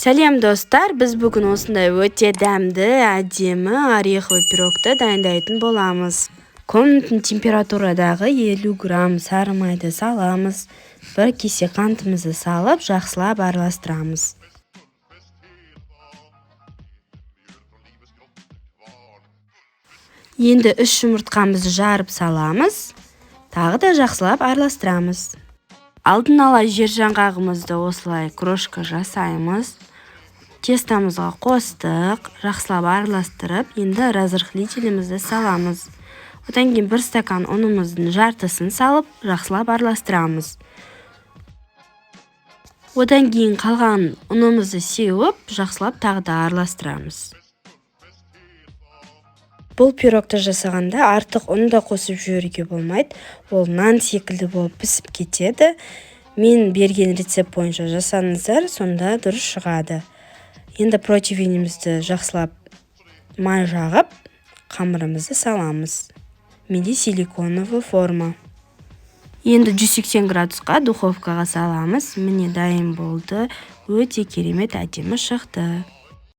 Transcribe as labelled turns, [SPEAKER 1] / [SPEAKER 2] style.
[SPEAKER 1] Сәлем достар, біз бүгін осындай өте дәмді, әдемі ореховый пирогты дайындайтын боламыз. Комнатный температурадағы 50 грамм сары майды саламыз. Бір кесе қантымызды салып, жақсылап араластырамыз. Енді 3 жұмыртқамызды жарып саламыз. Тағы да жақсылап араластырамыз. Алдын ала жер жаңғағымызды осылай крошка жасаймыз. Тестамызға қостық, жақсылап араластырып, енді разрыхлителімізді саламыз. Одан кейін 1 стакан ұнымыздың жартысын салып, жақсылап араластырамыз. Одан кейін қалған ұнымызды сеуіп, жақсылап тағы да араластырамыз. Бұл пирогты жасағанда артық ұн да қосып жіберуге болмайды. Ол нан секілді болып пісіп кетеді. Мен берген рецепт бойынша жасаңыздар, сонда дұрыс шығады. Енді противенімізді жақсылап май жағып, қамырымызды саламыз. Менде силиконовый форма. Енді 180 градусқа духовкаға саламыз. Міне дайын болды. Өте керемет әдемі шықты.